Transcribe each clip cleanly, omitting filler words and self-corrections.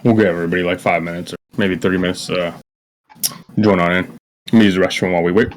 We'll give everybody like 5 minutes or maybe 30 minutes to join on in. Let me use the restroom while we wait.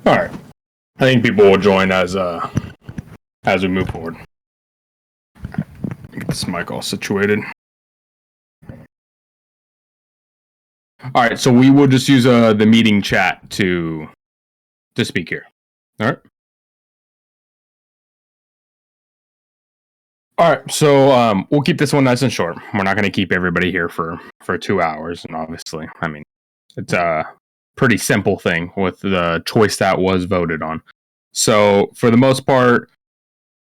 All right. I think people will join as we move forward. Get this mic all situated. All right, so we will just use the meeting chat to speak here. All right. All right, so we'll keep this one nice and short. We're not going to keep everybody here for 2 hours, and obviously, I mean, it's a pretty simple thing with the choice that was voted on. So for the most part,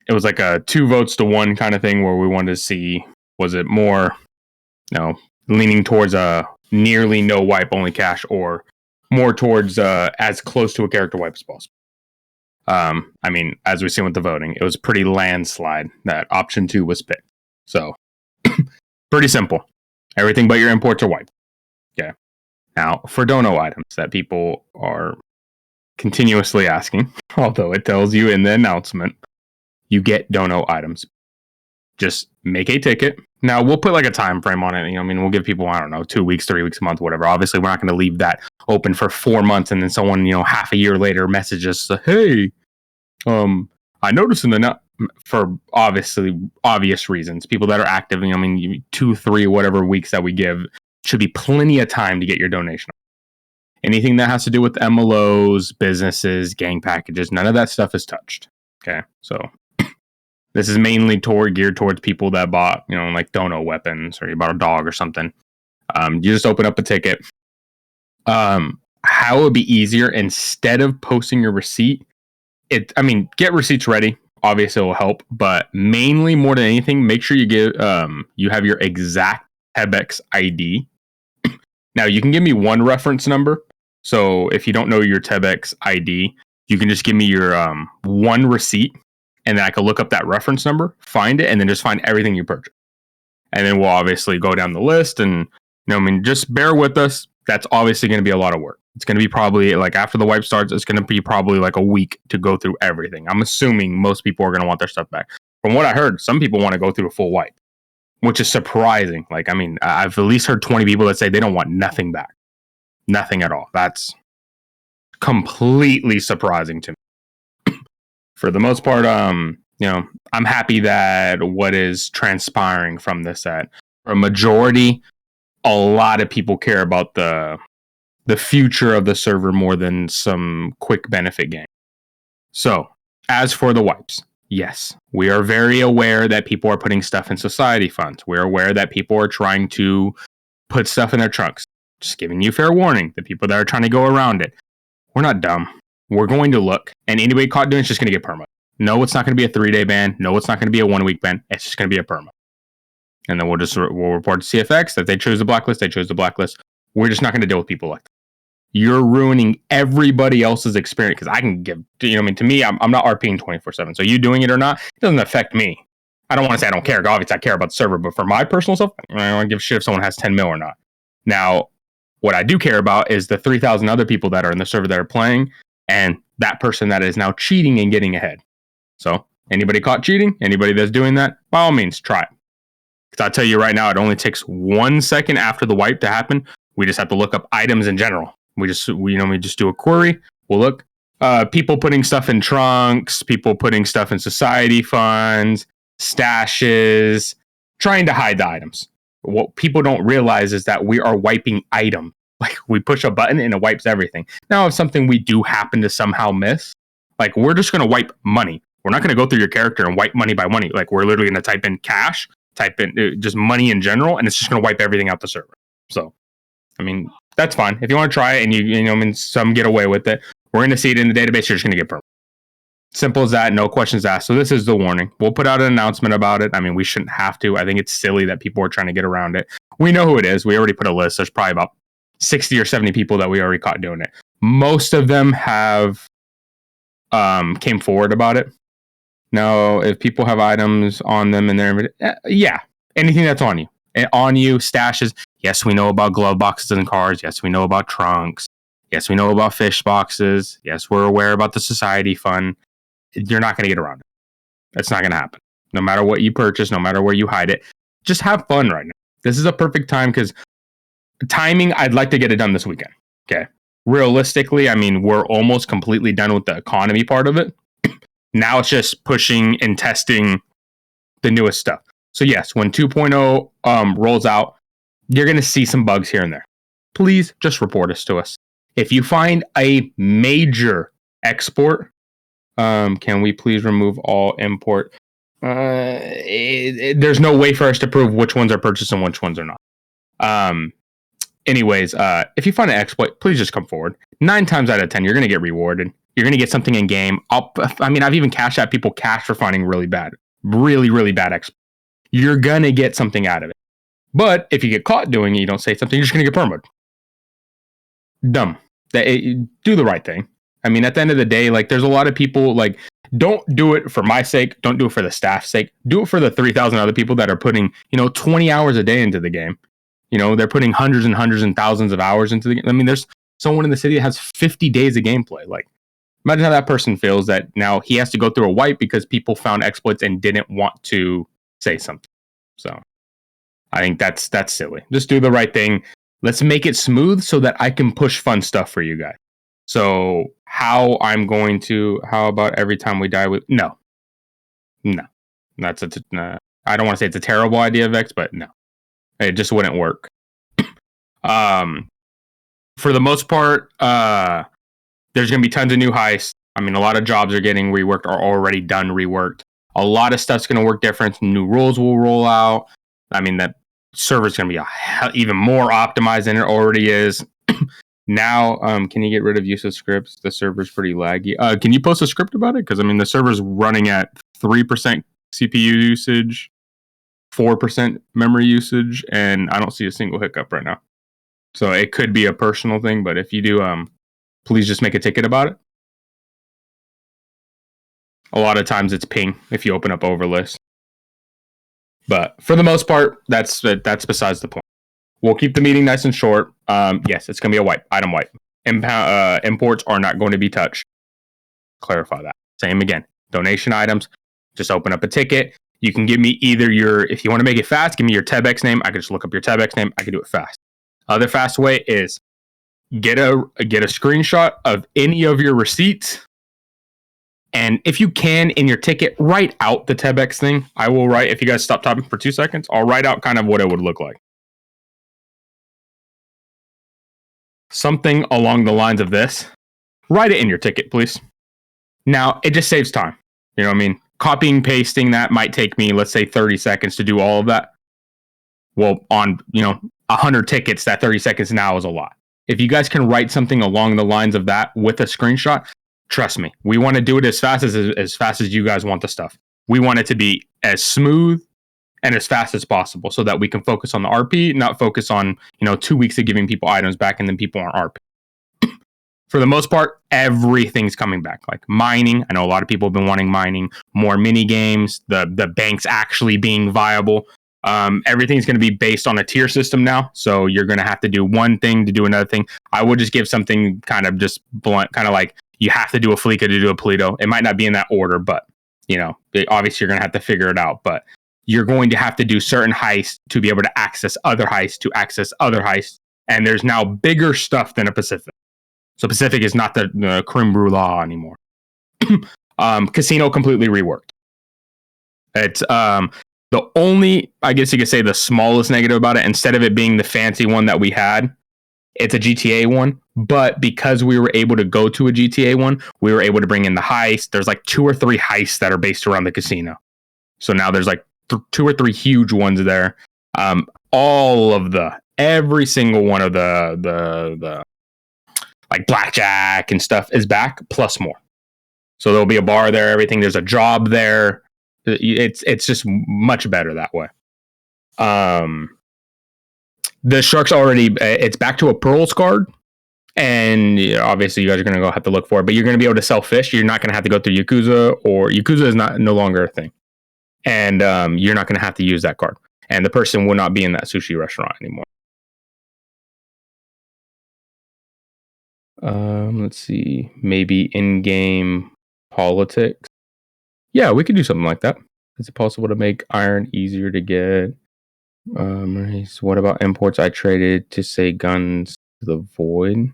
it was like a 2 votes to 1 kind of thing where we wanted to see, was it more, leaning towards a nearly no wipe only cash or more towards as close to a character wipe as possible. I mean, as we've seen with the voting, it was pretty landslide that option 2 was picked. So pretty simple. Everything but your imports are wiped. Okay. Now, for dono items that people are continuously asking, although it tells you in the announcement, you get dono items. Just make a ticket. Now, we'll put like a time frame on it. We'll give people, 2 weeks, 3 weeks, a month, whatever. Obviously, we're not going to leave that open for 4 months and then someone, half a year later messages, hey, I noticed in the for obvious reasons, people that are active, 2, 3, whatever weeks that we give should be plenty of time to get your donation. Anything that has to do with MLOs, businesses, gang packages, none of that stuff is touched. Okay, so this is mainly geared towards people that bought, like dono weapons or you bought a dog or something. You just open up a ticket. How it would be easier instead of posting your receipt, get receipts ready. Obviously, it will help, but mainly more than anything, make sure you have your exact TebEx ID. Now, you can give me one reference number. So if you don't know your TebEx ID, you can just give me your one receipt, and then I can look up that reference number, find it, and then just find everything you purchased. And then we'll obviously go down the list, and just bear with us. That's obviously going to be a lot of work. It's going to be probably like after the wipe starts, it's going to be probably like a week to go through everything. I'm assuming most people are going to want their stuff back. From what I heard, some people want to go through a full wipe, which is surprising. Like, I've at least heard 20 people that say they don't want nothing back. Nothing at all. That's completely surprising to me. For the most part, I'm happy that what is transpiring from this, that for a majority, a lot of people care about the future of the server more than some quick benefit gain. So, as for the wipes, yes, we are very aware that people are putting stuff in society funds. We're aware that people are trying to put stuff in their trunks. Just giving you fair warning. The people that are trying to go around it, we're not dumb. We're going to look, and anybody caught doing it's just going to get perma. No, it's not going to be a 3-day ban. No, it's not going to be a 1-week ban. It's just going to be a perma. And then we'll report to CFX that they chose the blacklist. They chose the blacklist. We're just not going to deal with people like that. You're ruining everybody else's experience because I can give, to me, I'm not RPing 24/7. So you doing it or not, it doesn't affect me. I don't want to say I don't care. Obviously, I care about the server, but for my personal stuff, I don't give a shit if someone has 10 mil or not. Now, what I do care about is the 3,000 other people that are in the server that are playing and that person that is now cheating and getting ahead. So anybody caught cheating, anybody that's doing that, by all means, try it. Because I'll tell you right now, it only takes 1 second after the wipe to happen. We just have to look up items in general. We just do a query. We'll look people putting stuff in trunks, people putting stuff in society funds, stashes, trying to hide the items. What people don't realize is that we are wiping items. Like we push a button and it wipes everything. Now, if something we do happen to somehow miss, like we're just going to wipe money. We're not going to go through your character and wipe money by money. Like we're literally going to type in cash, type in just money in general, and it's just going to wipe everything out the server. So, that's fine. If you want to try it and some get away with it, we're going to see it in the database. You're just going to get perma. Simple as that. No questions asked. So this is the warning. We'll put out an announcement about it. We shouldn't have to. I think it's silly that people are trying to get around it. We know who it is. We already put a list. There's probably about 60 or 70 people that we already caught doing it. Most of them have came forward about it. Now, if people have items on them and they're anything that's on you, stashes. Yes, we know about glove boxes and cars. Yes, we know about trunks. Yes, we know about fish boxes. Yes, we're aware about the society fund. You're not going to get around it. That's not going to happen. No matter what you purchase, no matter where you hide it, just have fun right now. This is a perfect time because timing, I'd like to get it done this weekend. Okay. Realistically, we're almost completely done with the economy part of it. Now it's just pushing and testing the newest stuff. So yes, when 2.0 rolls out, you're going to see some bugs here and there. Please just report us to us. If you find a major export, can we please remove all import? There's no way for us to prove which ones are purchased and which ones are not. Anyways, if you find an exploit, please just come forward. 9 times out of 10, you're going to get rewarded. You're going to get something in game. I've even cashed out people cash for finding really bad exploit. You're going to get something out of it. But if you get caught doing it, you don't say something, you're just going to get permaed. Dumb. Do the right thing. At the end of the day, there's a lot of people, don't do it for my sake. Don't do it for the staff's sake. Do it for the 3,000 other people that are putting, 20 hours a day into the game. They're putting hundreds and hundreds and thousands of hours into the game. There's someone in the city that has 50 days of gameplay. Imagine how that person feels that now he has to go through a wipe because people found exploits and didn't want to say something. So I think that's silly. Just do the right thing. Let's make it smooth so that I can push fun stuff for you guys. So how about every time we die no. That's I don't want to say it's a terrible idea, Vex, but no. It just wouldn't work. For the most part, there's going to be tons of new heists. A lot of jobs are getting reworked or already done reworked. A lot of stuff's going to work different. New rules will roll out. That server's going to be even more optimized than it already is. Now, can you get rid of use of scripts? The server's pretty laggy. Can you post a script about it? Because, the server's running at 3% CPU usage, 4% memory usage, and I don't see a single hiccup right now. So it could be a personal thing, but if you do, please just make a ticket about it. A lot of times it's ping if you open up overlist. But for the most part, that's besides the point. We'll keep the meeting nice and short. Yes, it's going to be a wipe, item wipe. Imports are not going to be touched. Clarify that. Same again. Donation items, just open up a ticket. You can give me either if you want to make it fast, give me your TebEx name. I can just look up your TebEx name. I can do it fast. Other fast way is get a screenshot of any of your receipts. And if you can, in your ticket, write out the TebEx thing. I will write, if you guys stop talking for 2 seconds, I'll write out kind of what it would look like. Something along the lines of this. Write it in your ticket, please. Now, it just saves time. Copying, pasting that might take me, let's say, 30 seconds to do all of that. Well, 100 tickets, that 30 seconds now is a lot. If you guys can write something along the lines of that with a screenshot, trust me, we want to do it as fast as you guys want the stuff. We want it to be as smooth and as fast as possible so that we can focus on the RP, not focus on, 2 weeks of giving people items back and then people aren't RP. For the most part, everything's coming back. Like mining, I know a lot of people have been wanting mining, more mini games, the banks actually being viable. Everything's going to be based on a tier system now. So you're going to have to do one thing to do another thing. I would just give something kind of just blunt, kind of like you have to do a Fleeca to do a Polito. It might not be in that order, but, obviously you're going to have to figure it out. But you're going to have to do certain heists to be able to access other heists, And there's now bigger stuff than a Pacific. So Pacific is not the creme brulee anymore. Casino completely reworked. It's the only, I guess you could say, the smallest negative about it, instead of it being the fancy one that we had, it's a GTA one. But because we were able to go to a GTA one, we were able to bring in the heist. There's like 2 or 3 heists that are based around the casino. So now there's like 2 or 3 huge ones there. Every single one of the like blackjack and stuff is back, plus more. So there'll be a bar there, everything. There's a job there. It's just much better that way. The Sharks already, it's back to a Pearls card. And obviously you guys are going to have to look for it, but you're going to be able to sell fish. You're not going to have to go through Yakuza, or Yakuza is no longer a thing. And you're not going to have to use that card. And the person will not be in that sushi restaurant anymore. Let's see. Maybe in-game politics. Yeah, we could do something like that. Is it possible to make iron easier to get? What about imports? I traded to say guns to the void.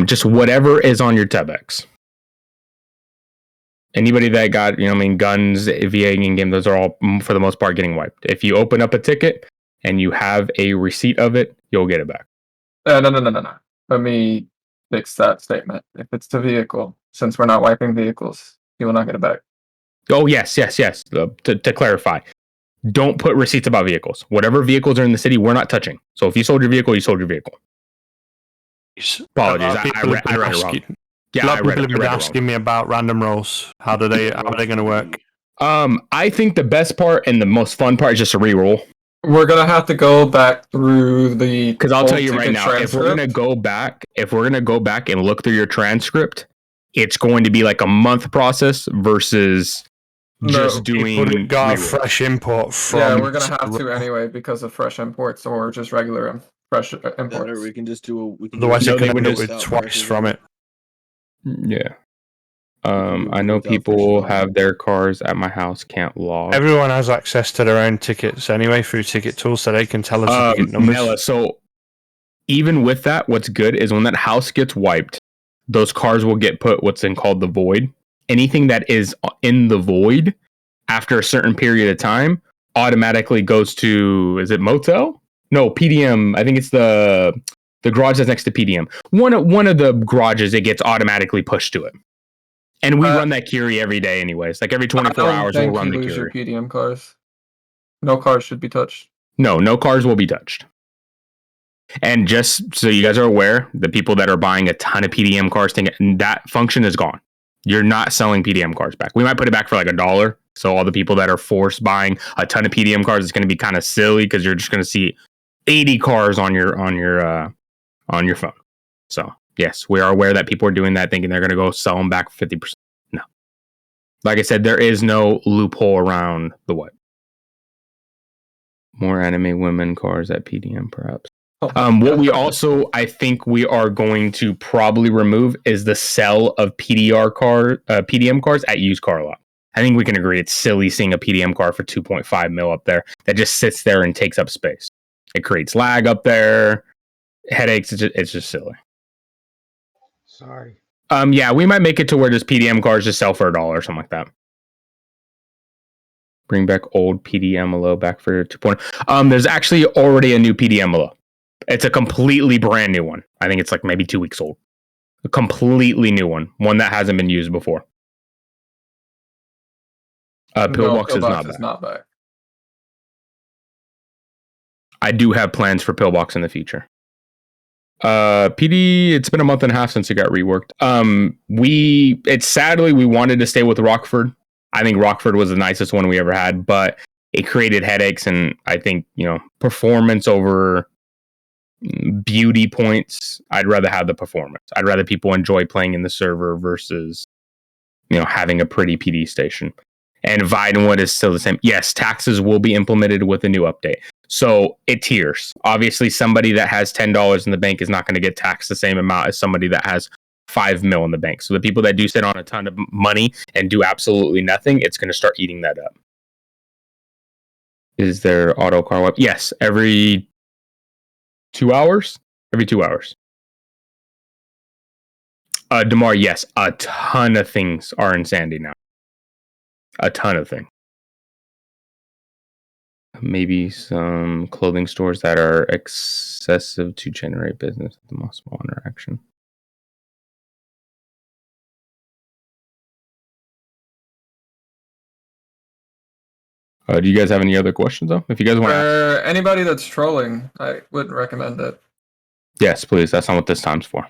Just whatever is on your Tebex. Anybody that got, guns via in-game, those are all, for the most part, getting wiped. If you open up a ticket and you have a receipt of it, you'll get it back. No. Let me fix that statement. If it's the vehicle, since we're not wiping vehicles, you will not get it back. Oh, yes. To clarify, don't put receipts about vehicles. Whatever vehicles are in the city, we're not touching. So if you sold your vehicle, you sold your vehicle. Apologies, I read it wrong. Yeah, a lot of people have been asking me about random rolls. How are they going to work? I think the best part and the most fun part is just a re-roll. We're gonna have to go back through the, because I'll tell you right now, if we're gonna go back and look through your transcript, it's going to be like a month process versus just doing. Got a fresh import from. Yeah, we're gonna have to anyway because of fresh imports or just regular fresh imports. Or we can just do. Otherwise, you can end up with twice from it. Yeah. I know people have their cars at my house can't log. Everyone has access to their own tickets anyway through ticket tools, so they can tell us ticket numbers. Mela, so even with that, what's good is when that house gets wiped, those cars will get put what's called the void. Anything that is in the void after a certain period of time automatically goes to, is it motel? No, PDM. I think it's the garage that's next to PDM. One of the garages, it gets automatically pushed to it. And we run that Curie every day anyways. Like every 24 hours, we'll run the Curie. Your PDM cars. No cars should be touched. No cars will be touched. And just so you guys are aware, the people that are buying a ton of PDM cars, that function is gone. You're not selling PDM cars back. We might put it back for like $1. So all the people that are forced buying a ton of PDM cars, it's going to be kind of silly because you're just going to see 80 cars on your phone. So yes, we are aware that people are doing that, thinking they're going to go sell them back for 50%. No. Like I said, there is no loophole around the what. More anime women cars at PDM, perhaps. What we also, I think we are going to probably remove is the sell of PDM cars at used car lot. I think we can agree it's silly seeing a PDM car for 2.5 mil up there that just sits there and takes up space. It creates lag up there, headaches. It's just silly. Sorry. Yeah, we might make it to where just PDM cars just sell for $1 or something like that. Bring back old PDMLO back for 2.0. There's actually already a new PDMLO. It's a completely brand new one. I think it's like maybe 2 weeks old. A completely new one. One that hasn't been used before. Pillbox is not back. I do have plans for Pillbox in the future. PD, it's been a month and a half since it got reworked. Sadly, we wanted to stay with Rockford. I think Rockford was the nicest one we ever had, but it created headaches, and I think, performance over beauty points. I'd rather have the performance. I'd rather people enjoy playing in the server versus, having a pretty PD station. And Vinewood is still the same. Yes, taxes will be implemented with a new update. So it tiers. Obviously, somebody that has $10 in the bank is not going to get taxed the same amount as somebody that has $5 million in the bank. So the people that do sit on a ton of money and do absolutely nothing, it's going to start eating that up. Is there auto car wipe? Yes, every 2 hours. Every 2 hours. Damar, yes, a ton of things are in Sandy now. A ton of things. Maybe some clothing stores that are excessive to generate business at the most small interaction. Do you guys have any other questions, though? If you guys want to For anybody that's trolling, I wouldn't recommend it. Yes, please. That's not what this time's for.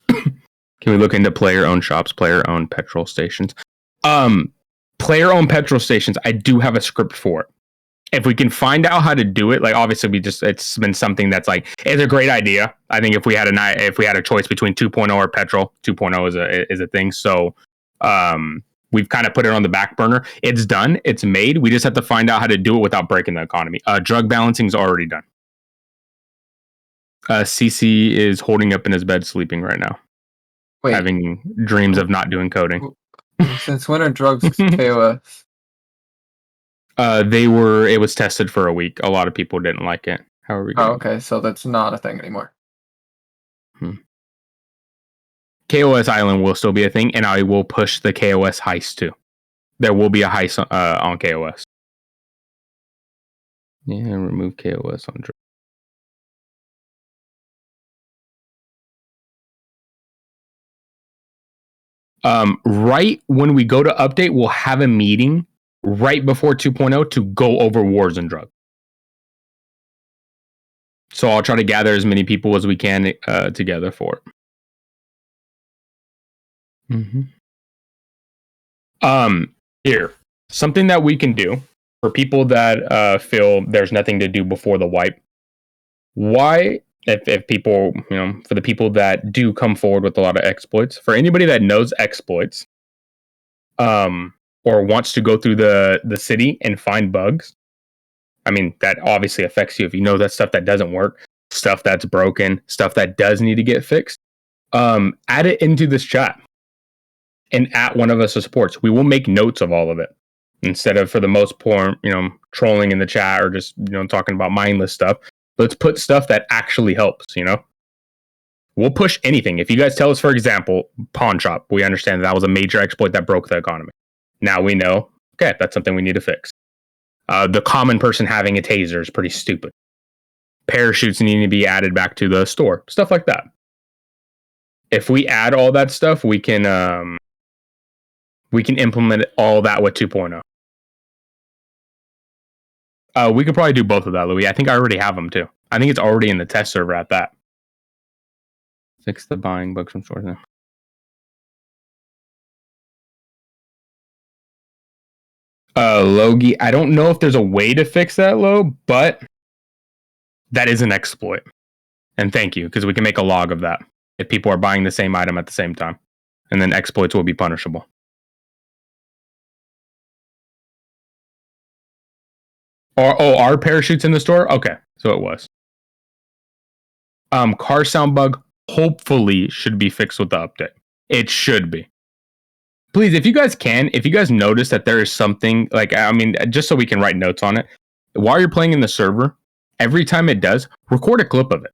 Can we look into player-owned shops, player-owned petrol stations? Player-owned petrol stations, I do have a script for it. If we can find out how to do it, like obviously it's been something that's like, it's a great idea. I think if we had a choice between 2.0 or petrol, 2.0 is a thing. So we've kind of put it on the back burner. It's done. It's made. We just have to find out how to do it without breaking the economy. Drug balancing is already done. CC is holding up in his bed sleeping right now. Wait, Having dreams of not doing coding. since when are drugs KOS? It was tested for a week. A lot of people didn't like it. How are we going? Oh, okay, so that's not a thing anymore. KOS Island will still be a thing, and I will push the KOS heist too. There will be a heist on KOS. Yeah, remove KOS on drugs. Right when we go to update, we'll have a meeting right before 2.0 to go over wars and drugs. So I'll try to gather as many people as we can together for it. Here, something that we can do for people that feel there's nothing to do before the wipe. Why? If people, for the people that do come forward with a lot of exploits, for anybody that knows exploits, or wants to go through the city and find bugs, I mean, that obviously affects you if you know that stuff that doesn't work, stuff that's broken, stuff that does need to get fixed. Add it into this chat and at one of us as supports. We will make notes of all of it instead of, for the most part, trolling in the chat or just, talking about mindless stuff. Let's put stuff that actually helps, We'll push anything. If you guys tell us, for example, pawn shop, we understand that was a major exploit that broke the economy. Now we know, okay, that's something we need to fix. The common person having a taser is pretty stupid. Parachutes need to be added back to the store. Stuff like that. If we add all that stuff, we can implement all that with 2.0. We could probably do both of that, Louis. I think I already have them too. I think it's already in the test server at that. Fix the buying bugs from stores now. Logie, I don't know if there's a way to fix that, Lo, but that is an exploit. And thank you, because we can make a log of that if people are buying the same item at the same time. And then exploits will be punishable. Are parachutes in the store? Okay, so it was. Car sound bug hopefully should be fixed with the update. It should be. Please, if you guys notice that there is something, like, I mean, just so we can write notes on it, while you're playing in the server, every time it does, record a clip of it.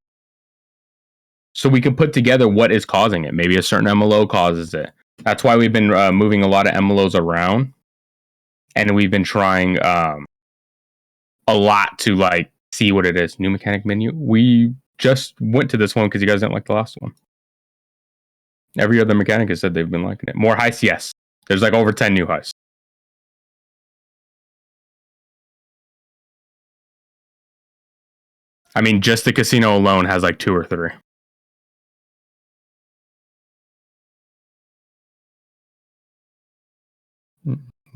So we can put together what is causing it. Maybe a certain MLO causes it. That's why we've been moving a lot of MLOs around. And we've been trying a lot to, like, see what it is. New mechanic menu. We just went to this one because you guys didn't like the last one. Every other mechanic has said they've been liking it. More heists, yes. There's like over 10 new heists. I mean, just the casino alone has like 2 or 3.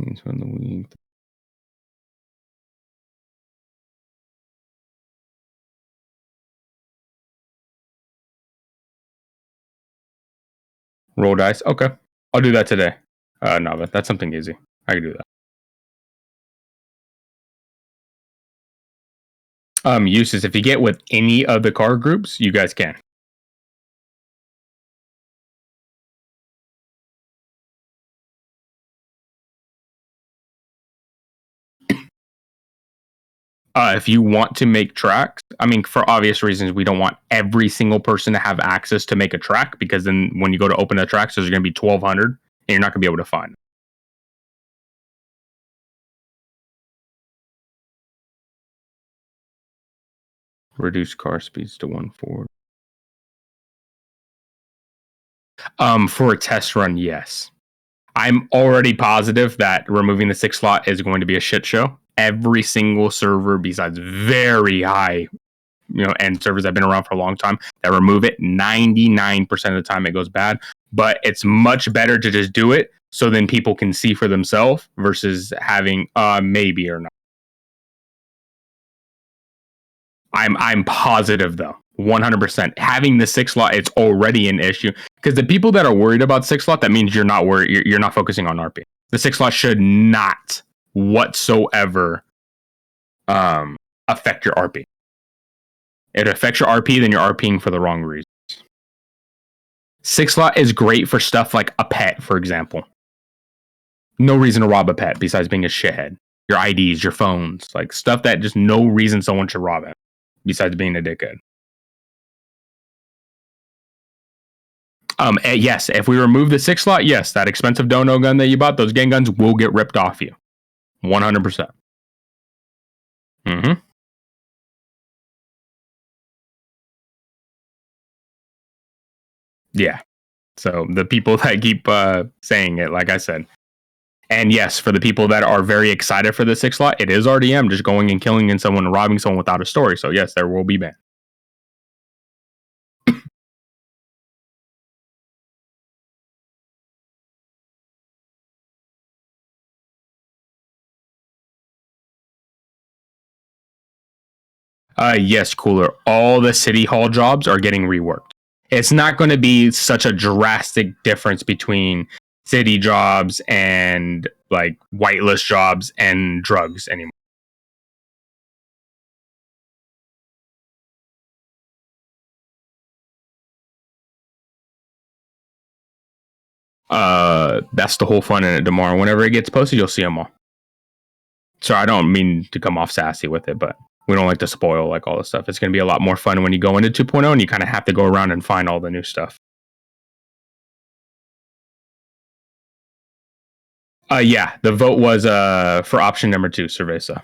He's from the week. Roll dice. Okay, I'll do that today. No, but that's something easy. I can do that. Uses, if you get with any of the card groups, you guys can. If you want to make tracks, I mean, for obvious reasons, we don't want every single person to have access to make a track, because then when you go to open the tracks, there's going to be 1,200 and you're not going to be able to find it. Reduce car speeds to 140. For a test run, yes. I'm already positive that removing the 6 slot is going to be a shit show. Every single server, besides very high, and servers that have been around for a long time, that remove it, 99% of the time it goes bad. But it's much better to just do it, so then people can see for themselves versus having maybe or not. I'm positive though, 100%. Having the 6 slot, it's already an issue, because the people that are worried about 6 slot, that means you're not worried. You're not focusing on RP. The 6 slot should not whatsoever affect your RP. It affects your RP, then you're RPing for the wrong reasons. 6 slot is great for stuff like a pet, for example. No reason to rob a pet besides being a shithead. Your IDs, your phones, like stuff that just no reason someone should rob it besides being a dickhead. Yes, if we remove the 6 slot, yes, that expensive dono gun that you bought, those gang guns will get ripped off you. 100%. Mm-hmm. Yeah. So the people that keep saying it, like I said. And yes, for the people that are very excited for the 6 slot, it is RDM, just going and killing someone and robbing someone without a story. So yes, there will be ban. Yes, Cooler. All the city hall jobs are getting reworked. It's not going to be such a drastic difference between city jobs and like whitelist jobs and drugs anymore. That's the whole fun in it tomorrow. Whenever it gets posted, you'll see them all. So I don't mean to come off sassy with it, but we don't like to spoil like all this stuff. It's going to be a lot more fun when you go into 2.0 and you kind of have to go around and find all the new stuff. Yeah, the vote was for option number 2, Cerveza.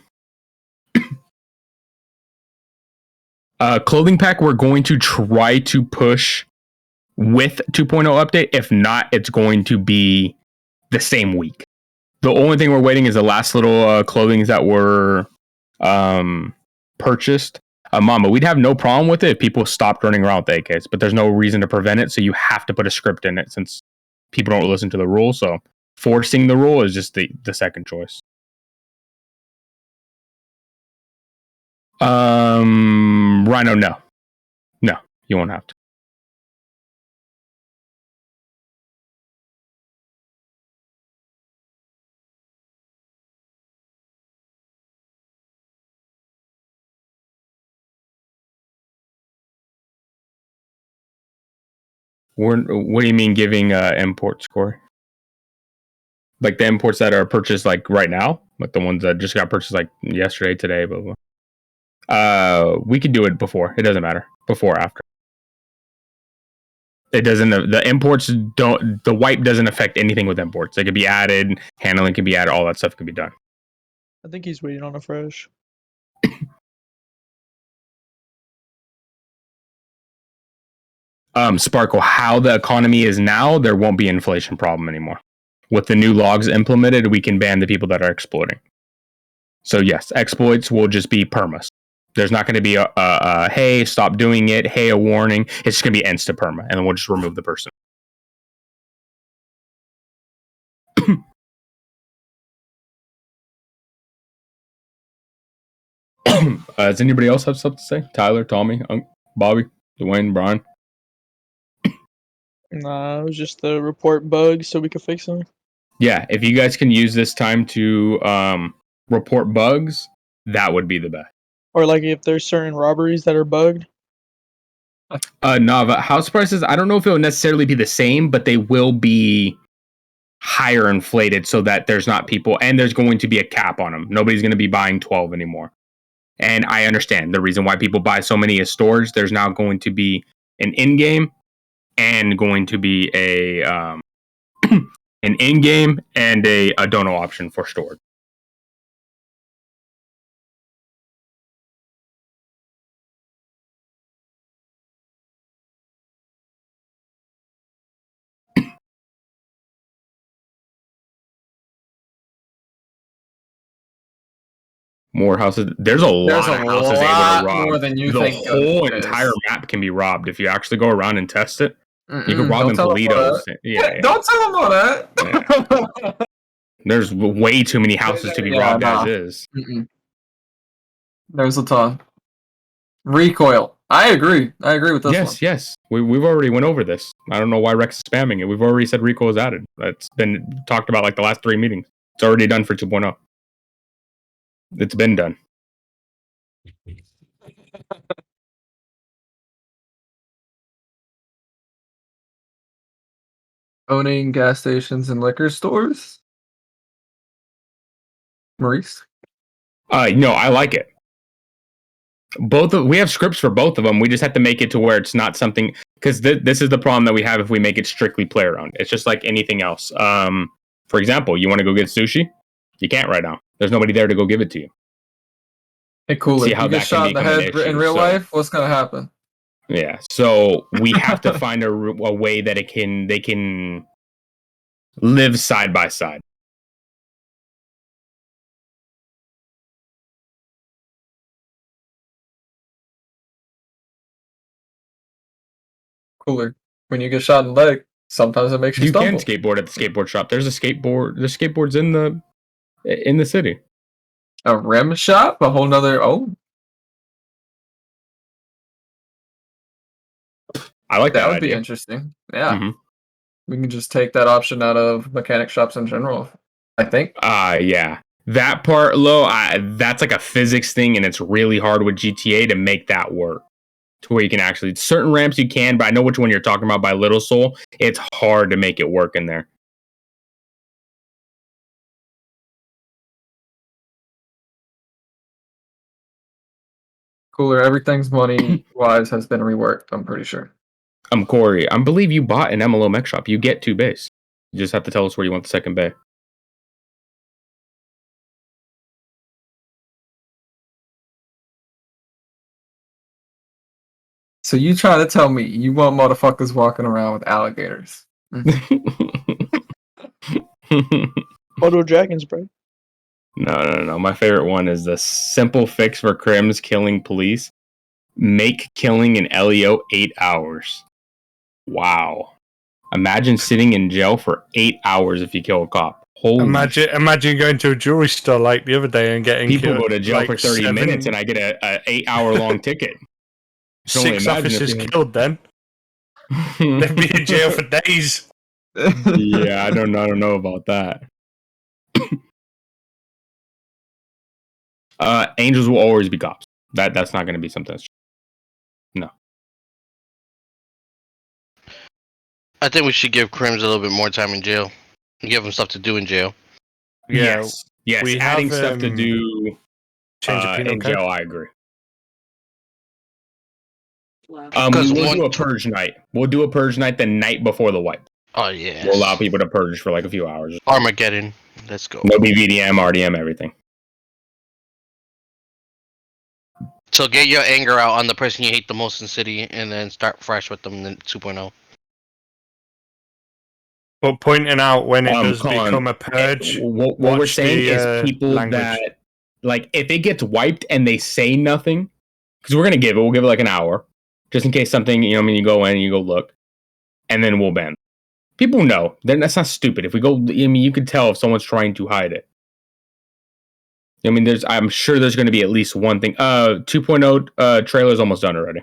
Clothing pack, we're going to try to push with 2.0 update. If not, it's going to be the same week. The only thing we're waiting is the last little clothings that were purchased. Mama, we'd have no problem with it if people stopped running around with AKs, but there's no reason to prevent it, so you have to put a script in it since people don't listen to the rule. So forcing the rule is just the second choice. Rhino, no, you won't have to. What do you mean giving import score? Like the imports that are purchased like right now, like the ones that just got purchased like yesterday, today, blah blah. We could do it before. It doesn't matter. Before or after. It doesn't. The imports don't. The wipe doesn't affect anything with imports. They could be added. Handling can be added. All that stuff can be done. I think he's waiting on a fresh. Sparkle, how the economy is now, there won't be an inflation problem anymore. With the new logs implemented, we can ban the people that are exploiting. So yes, exploits will just be permas. There's not going to be a hey, stop doing it. Hey, a warning. It's just going to be insta perma, and then we'll just remove the person. Does anybody else have something to say? Tyler, Tommy, Bobby, Dwayne, Brian? Nah, it was just the report bugs so we could fix them. Yeah, if you guys can use this time to report bugs, that would be the best. Or like if there's certain robberies that are bugged. Nava, house prices, I don't know if it will necessarily be the same, but they will be higher inflated so that there's not people, and there's going to be a cap on them. Nobody's going to be buying 12 anymore. And I understand the reason why people buy so many is storage. There's now going to be an in-game and going to be a an in-game and a dono option for storage. More houses. There's a lot of houses able to rob. More than you the think. whole entire map can be robbed if you actually go around and test it. You can rob in Politos. Yeah. Don't tell them all that. Yeah. There's way too many houses to be robbed as is. There's a ton. Recoil. I agree with this one. Yes. We've already went over this. I don't know why Rex is spamming it. We've already said recoil is added. That's been talked about like the last 3 meetings. It's already done for 2.0. It's been done. Owning gas stations and liquor stores. Maurice? No, I like it. We have scripts for both of them. We just have to make it to where it's not something, because this is the problem that we have if we make it strictly player owned. It's just like anything else. For example, you want to go get sushi? You can't right now. There's nobody there to go give it to you. Hey, cool. If you get shot in the head in real life, what's gonna happen? Yeah, so we have to find a way that they can live side by side. Cooler. When you get shot in the leg, sometimes it makes you stumble. You can skateboard at the skateboard shop. There's skateboards in the city. A rim shop? A whole nother I like that would idea. be interesting. Yeah. We can just take that option out of mechanic shops in general, I think. Yeah. That part, that's like a physics thing, and it's really hard with GTA to make that work. To where you can actually, certain ramps you can, but I know which one you're talking about by Little Soul. It's hard to make it work in there. Cooler. Everything's money-wise has been reworked, I'm pretty sure. Corey, I believe you bought an MLO mech shop. You get 2 bays. You just have to tell us where you want the second bay. So you trying to tell me you want motherfuckers walking around with alligators? Auto dragons, bro. No. My favorite one is the simple fix for crims killing police. Make killing an LEO 8 hours. Wow. Imagine sitting in jail for 8 hours if you kill a cop. Holy Imagine going to a jewelry store like the other day and getting people go to jail for 30 minutes and I get a 8-hour long ticket. 6 officers killed then. They'd be in jail for days. Yeah, I don't know about that. Angels will always be cops. That's not going to be something that's no. I think we should give Crims a little bit more time in jail. Give them stuff to do in jail. Yeah. Yes. We Adding have, stuff to do change the penal in code. jail, I agree. We'll do a purge night. We'll do a purge night the night before the wipe. Oh yeah. We'll allow people to purge for like a few hours. Armageddon. Let's go. No BVDM, RDM, everything. So get your anger out on the person you hate the most in the city, and then start fresh with them in 2.0. But pointing out when it does Colin, become a purge. What we're saying is people language. that, like, if it gets wiped and they say nothing, because we'll give it like an hour, just in case something, you go in, you go look, and then we'll ban. People know. Then that's not stupid. If we go, you can tell if someone's trying to hide it. I'm sure there's going to be at least one thing. 2.0 trailer's almost done already.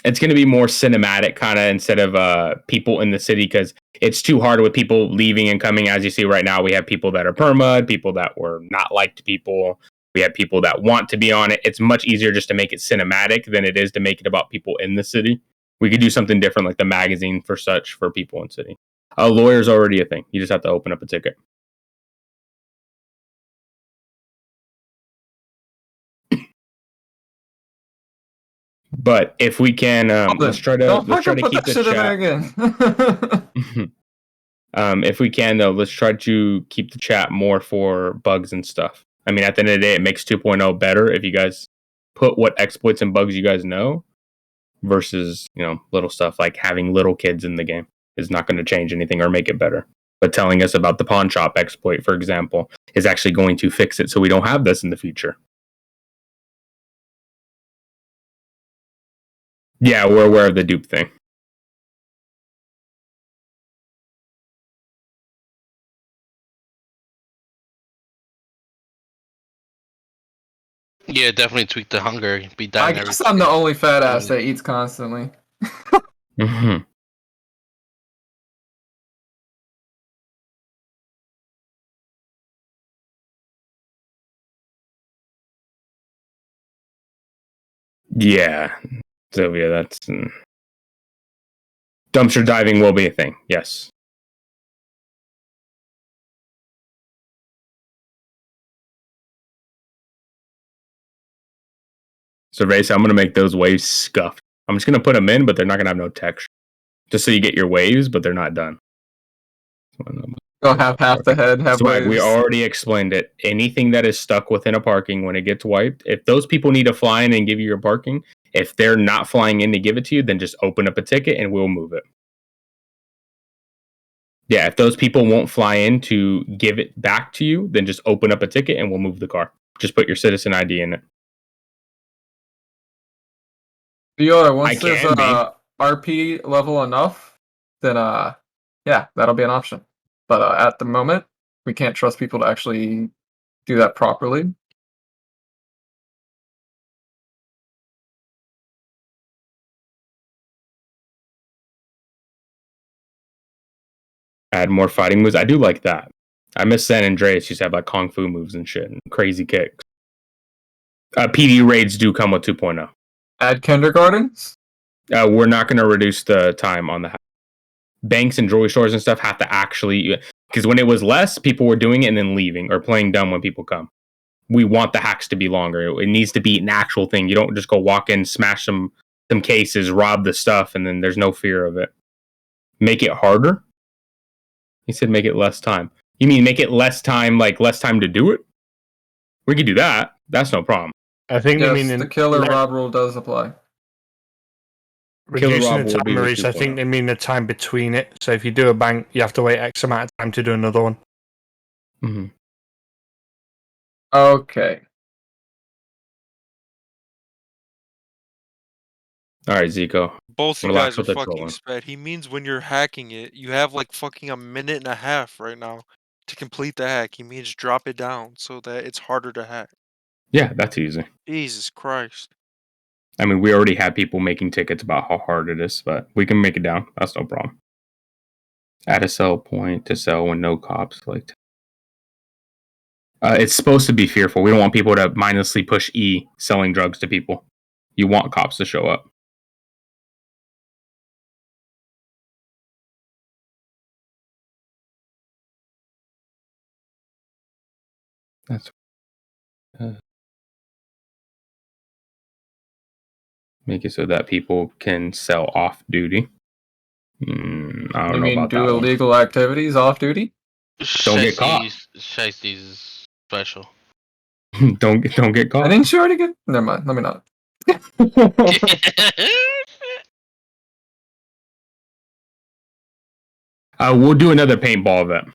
It's going to be more cinematic kind of instead of people in the city, because it's too hard with people leaving and coming. As you see right now, we have people that are perma, people that were not liked people. We have people that want to be on it. It's much easier just to make it cinematic than it is to make it about people in the city. We could do something different, like the magazine for people in city. A lawyer's already a thing. You just have to open up a ticket. But if we can, let's try to keep the chat. If we can, though, let's try to keep the chat more for bugs and stuff. I mean, at the end of the day, it makes 2.0 better if you guys put what exploits and bugs you guys know versus, little stuff like having little kids in the game is not going to change anything or make it better. But telling us about the pawn shop exploit, for example, is actually going to fix it so we don't have this in the future. Yeah, we're aware of the dupe thing. Yeah, definitely tweak the hunger. Be down. I guess I'm the only fat ass that eats constantly. Mm-hmm. Yeah, Sylvia, that's dumpster diving will be a thing. Yes. So, Race, I'm going to make those waves scuffed. I'm just going to put them in, but they're not going to have no texture. Just so you get your waves, but they're not done. Go have half the head, have Swag, waves. we already explained it. Anything that is stuck within a parking when it gets wiped, if those people need to fly in and give you your parking, if they're not flying in to give it to you, then just open up a ticket and we'll move it. Yeah, if those people won't fly in to give it back to you, then just open up a ticket and we'll move the car. Just put your citizen ID in it. Yoda, once there's RP level enough, then yeah, that'll be an option. But at the moment, we can't trust people to actually do that properly. Add more fighting moves. I do like that. I miss San Andreas used to have like Kung Fu moves and shit and crazy kicks. PD raids do come with 2.0. Add kindergartens? We're not going to reduce the time on the banks and jewelry stores and stuff have to actually, because when it was less, people were doing it and then leaving or playing dumb when people come. We want the hacks to be longer. It needs to be an actual thing. You don't just go walk in, smash some cases, rob the stuff, and then there's no fear of it. Make it harder? He said make it less time. You mean make it less time, like less time to do it? We could do that. That's no problem. I think yes, they mean the killer rob rule does apply. Reducing the time, Maurice, I think they mean the time between it. So if you do a bank, you have to wait X amount of time to do another one. Mm-hmm. Okay. All right, Zico. Both you guys are fucking sped. He means when you're hacking it, you have like fucking a minute and a half right now to complete the hack. He means drop it down so that it's harder to hack. Yeah, that's easy. Jesus Christ. I mean, we already had people making tickets about how hard it is, but we can make it down. That's no problem. Add a sell point to sell when no cops like. It's supposed to be fearful. We don't want people to mindlessly push E selling drugs to people. You want cops to show up. That's make it so that people can sell off duty. I don't know mean about do that illegal activities off duty? Don't get caught. Shiesties is special. don't get caught. I didn't you already get? Never mind. Let me not. We'll do another paintball event.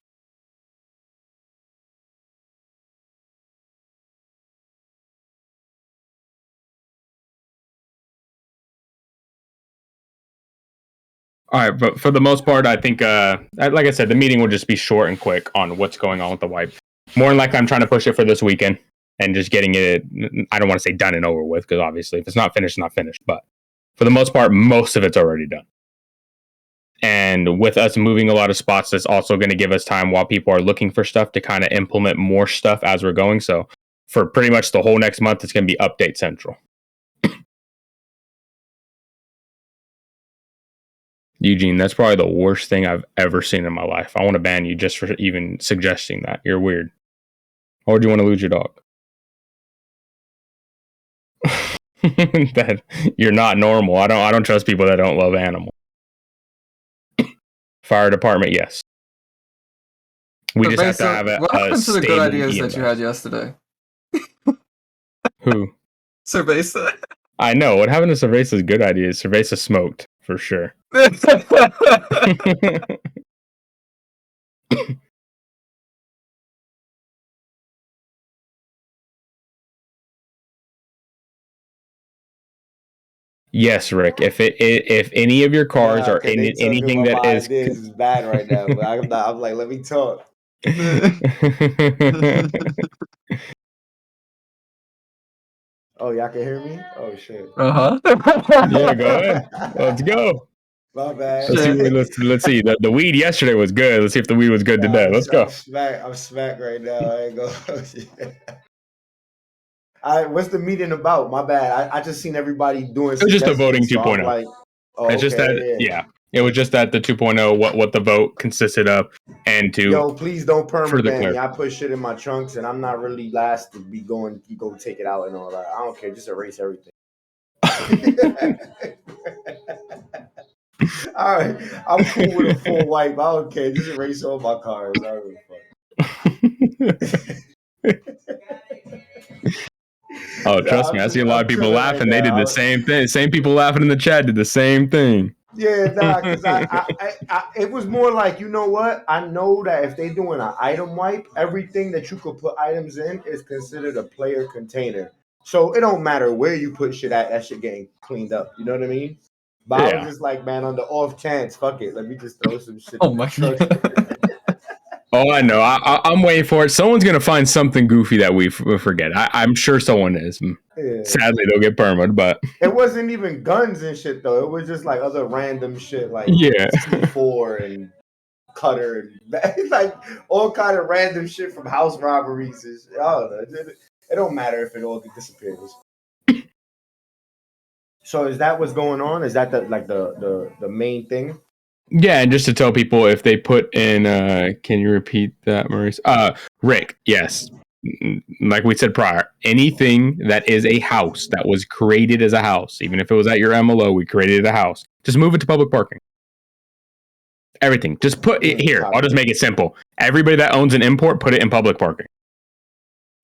All right, but for the most part, I think, like I said, the meeting will just be short and quick on what's going on with the wipe. More than likely, I'm trying to push it for this weekend and just getting it, I don't want to say done and over with, because obviously if it's not finished, it's not finished. But for the most part, most of it's already done. And with us moving a lot of spots, that's also going to give us time while people are looking for stuff to kind of implement more stuff as we're going. So for pretty much the whole next month, it's going to be Update Central. Eugene, that's probably the worst thing I've ever seen in my life. I want to ban you just for even suggesting that. You're weird. Or do you want to lose your dog? That you're not normal. I don't trust people that don't love animals. Fire department, yes. We just have to have a. What happened to the good ideas EMS. that you had yesterday? Who? Cerveza. I know. What happened to Cerveza's good ideas? Cerveza smoked for sure. Yes, Rick. If any of your cars are in anything that is bad right now, but I'm like, let me talk. Oh, y'all can hear me? Oh shit. Yeah, go ahead. Let's go. My bad. Let's see. The weed yesterday was good. Let's see if the weed was good today. Let's go. I'm smacked right now. I ain't gonna. What's the meeting about? My bad. I just seen everybody doing. It was just a voting 2.0. So like, it's just that, yeah. It was just that the 2.0, what the vote consisted of, and to. Yo, please don't permaban me. I put shit in my trunks, and I'm not really last to be going. You go take it out and all that. I don't care. Just erase everything. All right, I'm cool with a full wipe. I don't care. Just erase all my cars. I don't give a fuck. Oh, trust me, I see a lot of people laughing. They did the same thing. Same people laughing in the chat did the same thing. Yeah, because it was more like, you know what? I know that if they doing an item wipe, everything that you could put items in is considered a player container. So it don't matter where you put shit at, that shit getting cleaned up. You know what I mean? But I was just like, man, on the off chance, fuck it. Let me just throw some shit. Oh my god. Oh, I know. I'm waiting for it. Someone's going to find something goofy that we forget. I'm sure someone is. Yeah. Sadly, they'll get permaed, but... It wasn't even guns and shit, though. It was just, like, other random shit, like C4 and cutter. And, like, all kind of random shit from house robberies. And shit. I don't know. It don't matter if it all disappears. So is that what's going on? Is that, the main thing? Yeah, and just to tell people, if they put in, can you repeat that, Maurice? Rick, yes. Like we said prior, anything that is a house that was created as a house, even if it was at your MLO, we created a house. Just move it to public parking. Everything. Just put it here. I'll just make it simple. Everybody that owns an import, put it in public parking.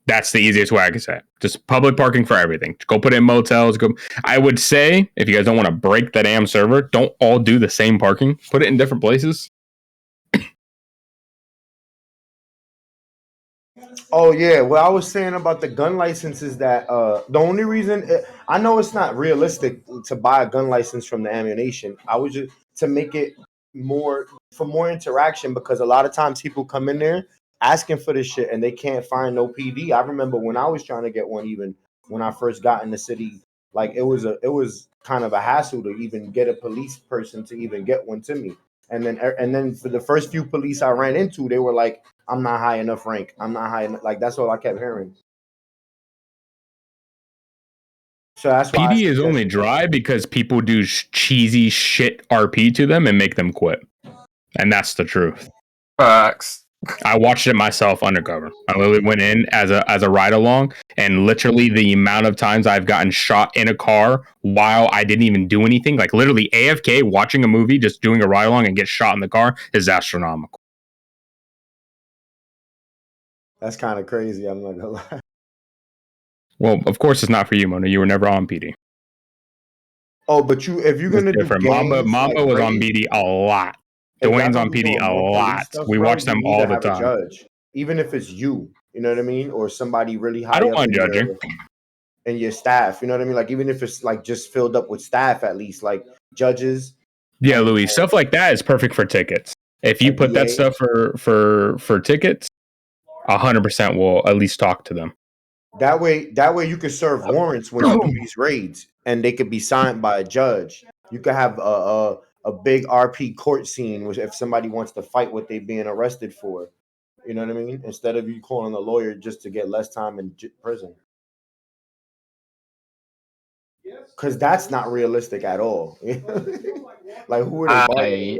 That's the easiest way I can say it. Just public parking for everything. Go put it in motels. Go. I would say, if you guys don't want to break the damn server, don't all do the same parking. Put it in different places. Oh, yeah. Well, I was saying about the gun licenses that the only reason... I know it's not realistic to buy a gun license from the ammunition. I was just to make it more interaction, because a lot of times people come in there asking for this shit and they can't find no PD. I remember when I was trying to get one, even when I first got in the city, like it was kind of a hassle to even get a police person to even get one to me. And then for the first few police I ran into, they were like, I'm not high enough rank. I'm not high enough. Like, that's all I kept hearing. So that's why PD is only dry because people do cheesy shit RP to them and make them quit. And that's the truth. Facts. I watched it myself undercover. I literally went in as a ride along, and literally the amount of times I've gotten shot in a car while I didn't even do anything, like literally AFK watching a movie, just doing a ride along and get shot in the car, is astronomical. That's kind of crazy. I'm not gonna lie. Well, of course it's not for you, Mona. You were never on PD. Oh, but if you're gonna do Mamba was on PD a lot. Dwayne's on PD a lot. We watch them all the time. Judge, even if it's you know what I mean, or somebody really high. I don't mind judging. And your staff, you know what I mean. Like even if it's like just filled up with staff, at least like judges, Yeah, Louis, stuff like that is perfect for tickets. If you put that stuff for tickets, 100% will at least talk to them. That way you could serve warrants when you do these raids, and they could be signed by a judge. You could have a big RP court scene, which if somebody wants to fight what they're being arrested for, you know what I mean? Instead of you calling a lawyer just to get less time in prison, because that's not realistic at all. Like, who are they?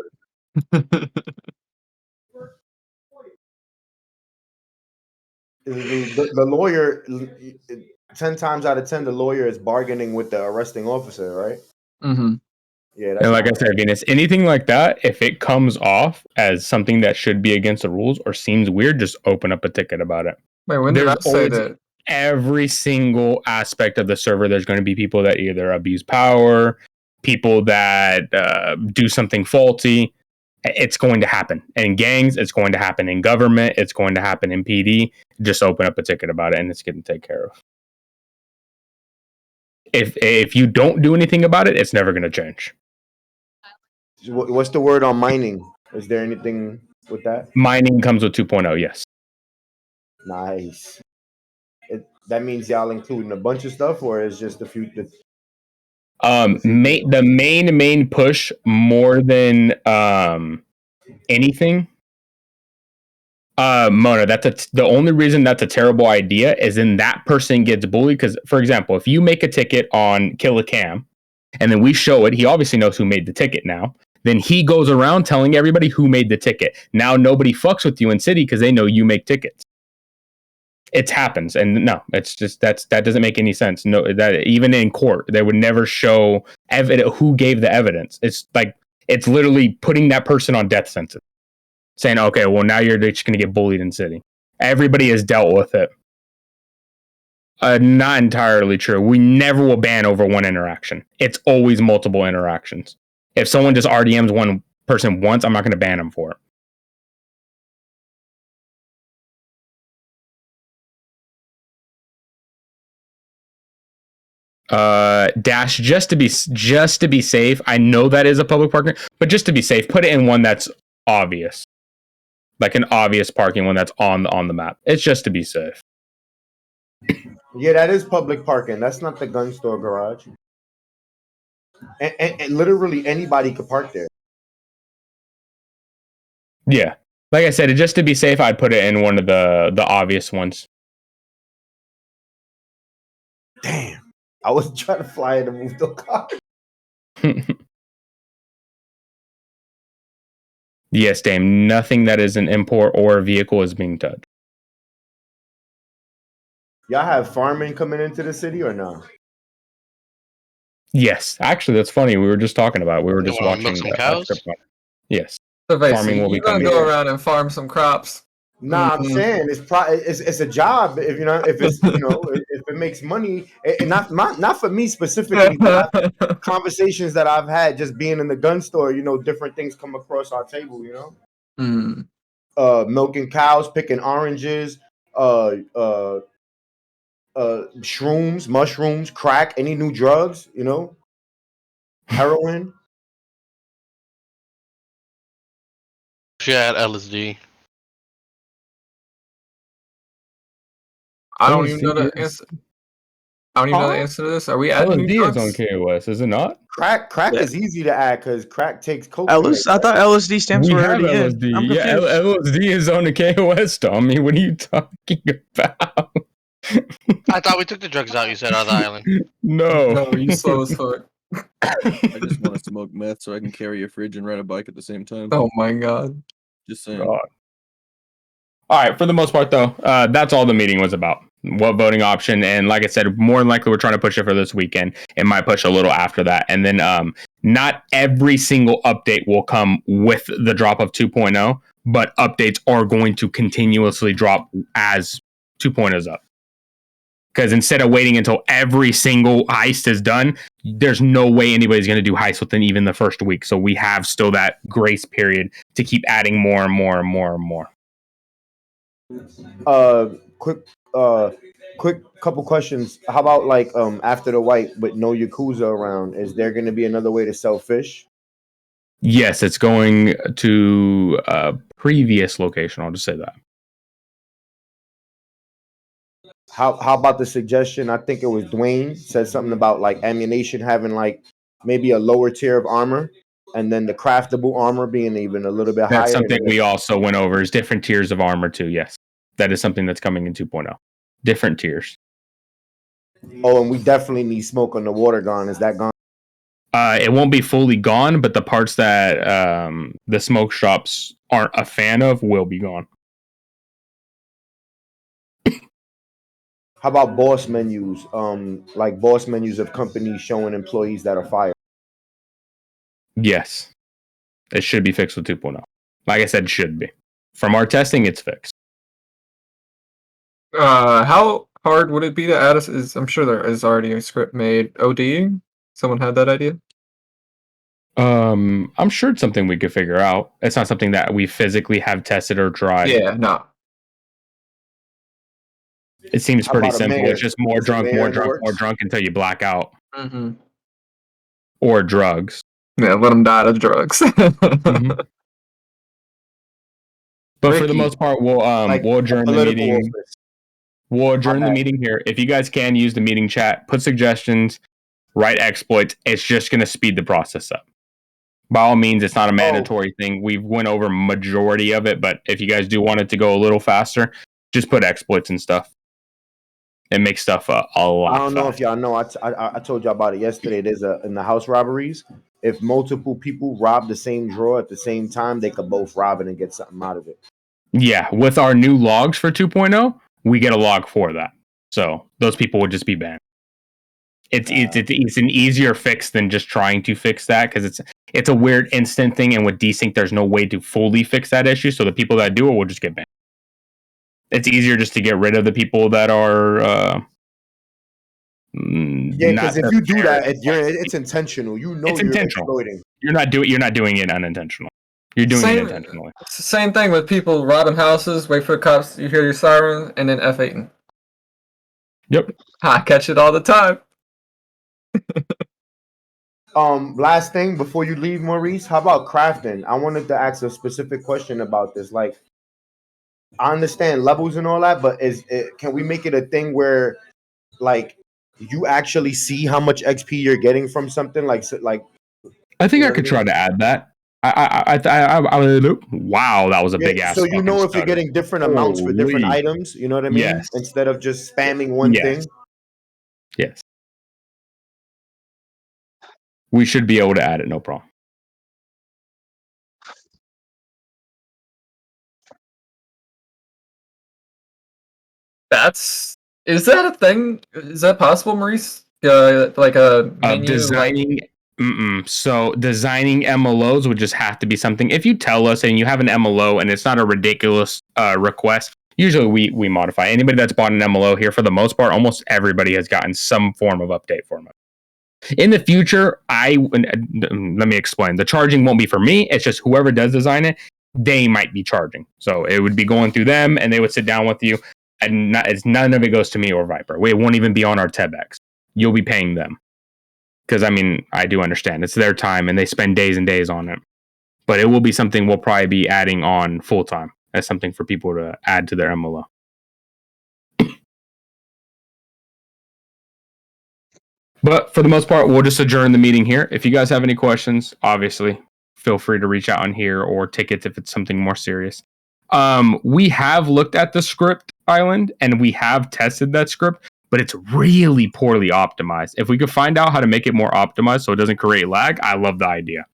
The lawyer, 10 times out of 10, the lawyer is bargaining with the arresting officer, right? Mm-hmm. Yeah, and like I said, Venus, anything like that, if it comes off as something that should be against the rules or seems weird, just open up a ticket about it. Wait, when did I say that? Every single aspect of the server, there's going to be people that either abuse power, people that do something faulty. It's going to happen in gangs. It's going to happen in government. It's going to happen in PD. Just open up a ticket about it, and it's getting taken care of. If you don't do anything about it, it's never going to change. What's the word on mining? Is there anything with that? Mining comes with 2.0, yes. Nice. That means y'all including a bunch of stuff, or is just a few? The main push more than anything. Mona, the only reason that's a terrible idea is then that person gets bullied. Because, for example, if you make a ticket on Kill a Cam, and then we show it, he obviously knows who made the ticket now. Then he goes around telling everybody who made the ticket. Now nobody fucks with you in city because they know you make tickets. It happens, and no, it's just that doesn't make any sense. No, that even in court, they would never show who gave the evidence. It's like it's literally putting that person on death sentence, saying, "Okay, well now you're just going to get bullied in city." Everybody has dealt with it. Not entirely true. We never will ban over one interaction. It's always multiple interactions. If someone just RDMs one person once, I'm not going to ban them for it. Dash, just to be safe. I know that is a public parking, but just to be safe, put it in one that's obvious, like an obvious parking one that's on the map. It's just to be safe. Yeah, that is public parking. That's not the gun store garage. And literally anybody could park there. Yeah, like I said, just to be safe, I'd put it in one of the obvious ones. Damn, I was trying to fly in to move the car. Yes, Dame. Nothing that is an import or a vehicle is being touched. Y'all have farming coming into the city or no? Yes, actually, that's funny. We were just talking about it. We were just watching some cows. Yes, so farming will be coming. Go around and farm some crops. Nah, I'm saying it's a job. If it's if it makes money, and not for me specifically, but conversations that I've had just being in the gun store. Different things come across our table. Milking cows, picking oranges, shrooms, mushrooms, crack, any new drugs, heroin. She had LSD. I don't even know the answer. I don't even know the answer to this. Are we adding LSD is on KOS, is it not? Crack is easy to add because crack takes coke. I thought LSD stamps were already LSD. in. Yeah, LSD is on the KOS, Tommy. What are you talking about? I thought we took the drugs out. You said on the island. No, you slow as fuck. I just want to smoke meth so I can carry a fridge and ride a bike at the same time. Oh my god. Just saying. God. All right, for the most part, though, that's all the meeting was about. What voting option? And like I said, more than likely, we're trying to push it for this weekend. It might push a little after that. And then not every single update will come with the drop of 2.0, but updates are going to continuously drop as 2.0 is up. Because instead of waiting until every single heist is done, there's no way anybody's going to do heists within even the first week. So we have still that grace period to keep adding more and more and more and more. Quick couple questions. How about like after the wipe with no Yakuza around, is there going to be another way to sell fish? Yes, it's going to a previous location. I'll just say that. How about the suggestion? I think it was Dwayne said something about like ammunition having like maybe a lower tier of armor, and then the craftable armor being even a little bit higher. That's something we also went over is different tiers of armor too. Yes, that is something that's coming in 2.0. Different tiers. Oh, and we definitely need smoke on the water gun. Is that gone? It won't be fully gone, but the parts that the smoke shops aren't a fan of will be gone. How about boss menus? Like boss menus of companies showing employees that are fired. Yes, it should be fixed with 2.0. Like I said, should be. From our testing, it's fixed. How hard would it be to add us? I'm sure there is already a script made. OD? Someone had that idea? I'm sure it's something we could figure out. It's not something that we physically have tested or tried. Yeah, no. It seems pretty simple. It's just more drunk until you black out. Mm-hmm. Or drugs. Yeah, let them die of drugs. Mm-hmm. But for the most part, we'll adjourn the meeting. Office. We'll adjourn the meeting here. If you guys can use the meeting chat, put suggestions, write exploits. It's just going to speed the process up. By all means, it's not a mandatory thing. We've went over majority of it, but if you guys do want it to go a little faster, just put exploits and stuff. It makes stuff a lot. I don't know if y'all know. I told y'all about it yesterday. There's in the house robberies. If multiple people rob the same drawer at the same time, they could both rob it and get something out of it. Yeah, with our new logs for 2.0, we get a log for that. So those people would just be banned. It's an easier fix than just trying to fix that because it's a weird instant thing, and with desync, there's no way to fully fix that issue. So the people that do it will just get banned. It's easier just to get rid of the people that are. Yeah, because if you do that, it's intentional. You know, it's intentional. Exploiting. You're not doing it unintentional. You're doing it intentionally. It's the same thing with people robbing houses. Wait for the cops. You hear your siren, and then F8. Yep. I catch it all the time. Last thing before you leave, Maurice, how about crafting? I wanted to ask a specific question about this. Like, I understand levels and all that, but can we make it a thing where, like, you actually see how much XP you're getting from something? Like I think I could try to add that. Wow, that was a big ass. So you know if you're getting different amounts for different items, you know what I mean? Yes. Instead of just spamming one thing. Yes. We should be able to add it, no problem. Is that a thing? Is that possible, Maurice? Like a menu, designing. So designing MLOs would just have to be something. If you tell us and you have an MLO and it's not a ridiculous request, usually we modify. Anybody that's bought an MLO here, for the most part, almost everybody has gotten some form of update for them. In the future, let me explain. The charging won't be for me. It's just whoever does design it, they might be charging. So it would be going through them, and they would sit down with you. And none of it goes to me or Viper. It won't even be on our TEBX. You'll be paying them. Because, I mean, I do understand. It's their time, and they spend days and days on it. But it will be something we'll probably be adding on full-time as something for people to add to their MLO. But for the most part, we'll just adjourn the meeting here. If you guys have any questions, obviously, feel free to reach out on here, or tickets if it's something more serious. We have looked at the script island, and we have tested that script, but it's really poorly optimized. If we could find out how to make it more optimized so it doesn't create lag, I love the idea.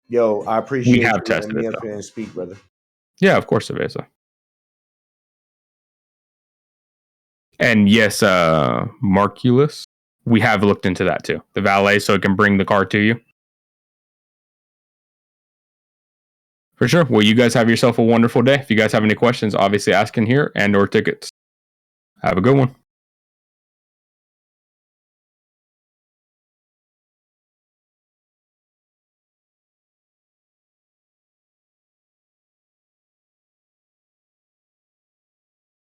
Yo, I appreciate we have tested it, up here and speak, brother. Yeah, of course, Avesa. And yes, Marculus, we have looked into that too. The valet, so it can bring the car to you. For sure. Well, you guys have yourself a wonderful day. If you guys have any questions, obviously ask in here and or tickets. Have a good one.